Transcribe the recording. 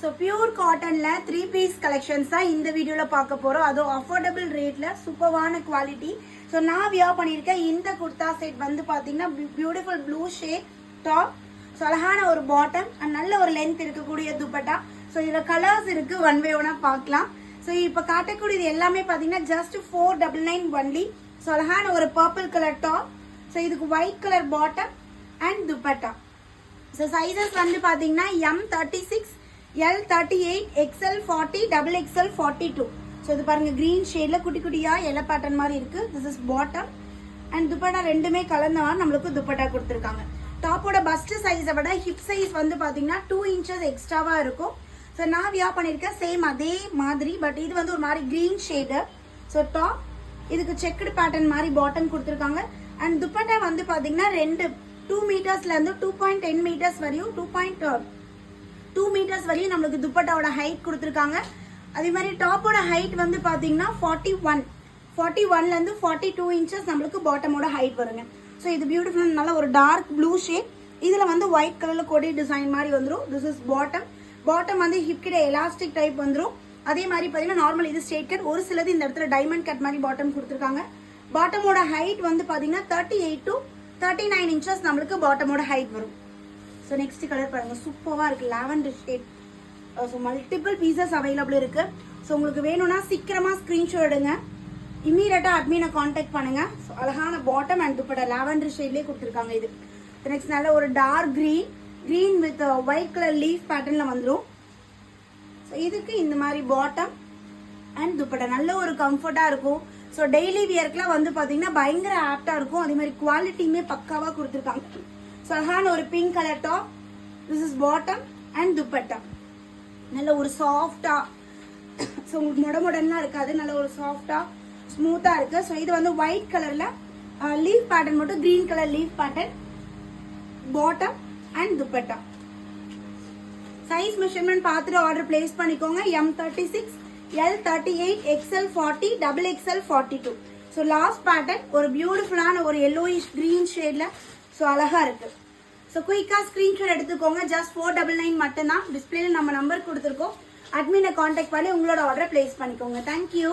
So pure காட்டன்ல 3-piece collections தான் இந்த வீடியோல பார்க்க போறோம். அதுவும் அஃபோர்டபுள் ரேட்ல சூப்பரான குவாலிட்டி. ஸோ நான் வியர் பண்ணியிருக்கேன் இந்த குர்தா செட் வந்து பார்த்தீங்கன்னா beautiful blue shade top, so அழகான ஒரு பாட்டம் அண்ட் நல்ல ஒரு லென்த் இருக்கக்கூடிய துப்பட்டா. ஸோ இதில் கலர்ஸ் இருக்கு, ஒன் பை ஒன்னா பார்க்கலாம். ஸோ இப்போ காட்டக்கூடியது எல்லாமே பார்த்தீங்கன்னா ஜஸ்ட் 499 ஒன்லி. ஸோ அழகான ஒரு பர்பிள் கலர் டாப், ஸோ இதுக்கு white colour bottom and dupatta. So sizes வந்து பார்த்தீங்கன்னா M36, L38, XL 40, XXL 42. So இது பாருங்க கிரீன் ஷேட்ல குட்டி குட்டியா எல்லோ பேட்டர்ன் மாதிரி இருக்கு. This is bottom and dupatta ரெண்டுமே கலந்தவா நம்மளுக்கு துப்பட்டா கொடுத்துருக்காங்க. டாப்போட பஸ்ட் சைஸை விட ஹிப் சைஸ் வந்து பார்த்தீங்கன்னா 2 inches எக்ஸ்ட்ராவா இருக்கும். ஸோ நான் வியர் பண்ணியிருக்கேன் சேம் அதே மாதிரி, பட் இது வந்து ஒரு மாதிரி கிரீன் ஷேடு. ஸோ டாப் இதுக்கு செக்குடு பேட்டர்ன் மாதிரி பாட்டம் கொடுத்துருக்காங்க. அண்ட் துப்பட்டா வந்து பார்த்தீங்கன்னா 2 மீட்டர்ஸ்ல இருந்து 2.10 மீட்டர்ஸ் வரையும் 2 மீட்டர்ஸ் வரையும் நம்மளுக்கு துப்பட்டாவோட ஹைட் கொடுத்துருக்காங்க. அதே மாதிரி டாப்போட ஹைட் வந்து பார்த்தீங்கன்னா 41ல இருந்து 42 இன்ச்சஸ் நம்மளுக்கு பாட்டமோட ஹைட் வருங்க. ஸோ இது பியூட்டிஃபுல் நல்ல ஒரு டார்க் ப்ளூ ஷேட். இதில் வந்து ஒயிட் கலர்ல கொடி டிசைன் மாதிரி வந்துடும். திஸ் இஸ் பாட்டம் வந்து ஹிப் கிட்ட எலாஸ்டிக் டைப் வந்துடும். அதே மாதிரி பார்த்தீங்கன்னா நார்மல் இது ஸ்ட்ரெயிட் கட், ஒரு சிலது இந்த இடத்துல டைமண்ட் கட் மாதிரி பாட்டம் கொடுத்துருக்காங்க. பாட்டமோட ஹைட் வந்து பார்த்தீங்கன்னா 38 to 39 இன்ச்சஸ் நம்மளுக்கு பாட்டமோட ஹைட் வரும். ஸோ நெக்ஸ்ட் கலர் பாருங்க, சூப்பராக இருக்கு lavender shade. So multiple pieces available இருக்கு. ஸோ உங்களுக்கு வேணும்னா சீக்கிரமா ஸ்கிரீன்ஷாட் எடுங்க, இம்மீடியட்டா அட்மினை கான்டாக்ட் பண்ணுங்க. ஸோ அழகான பாட்டம் அண்ட் துப்பட்டா லாவெண்டர் ஷேட்லேயே கொடுத்துருக்காங்க. இது நெக்ஸ்ட் நல்ல ஒரு dark green with white colour leaf பேட்டர்ன்ல வந்துடும். ஸோ இதுக்கு இந்த மாதிரி பாட்டம் அண்ட் துப்பட்டா நல்ல ஒரு கம்ஃபர்டா இருக்கும். ஸோ டெய்லி வியர்க்குலாம் வந்து பார்த்தீங்கன்னா பயங்கர ஆப்டா இருக்கும். அதே மாதிரி குவாலிட்டியுமே பக்காவா கொடுத்துருக்காங்க. ஸோ அழகான ஒரு pink colour top, this is bottom and dupatta நல்ல ஒரு சாஃப்டா. ஸோ உங்களுக்கு மொடன்லாம் இருக்காது, நல்ல ஒரு சாஃப்டா ஸ்மூத்தா இருக்கு. ஸோ இது வந்து ஒயிட் கலர்ல லீஃப் பேட்டர்ன் மட்டும் green colour leaf pattern bottom and dupatta. Size measurement பார்த்துட்டு ஆர்டர் பிளேஸ் பண்ணிக்கோங்க. M36, L38, XL 40, XXL 42. So last pattern ஒரு பியூட்டிஃபுல்லான ஒரு yellowish green ஷேட்ல ஸோ அழகா இருக்கு. ஸோ குயிக்கா ஸ்கிரீன்ஷாட் எடுத்துக்கோங்க. ஜஸ்ட் 499 மட்டும்தான். டிஸ்பிளேல நம்ம நம்பர் கொடுத்துருக்கோம். அட்மினை கான்டாக்ட் பண்ணி உங்களோட ஆர்டரை பிளேஸ் பண்ணிக்கோங்க. தேங்க்யூ.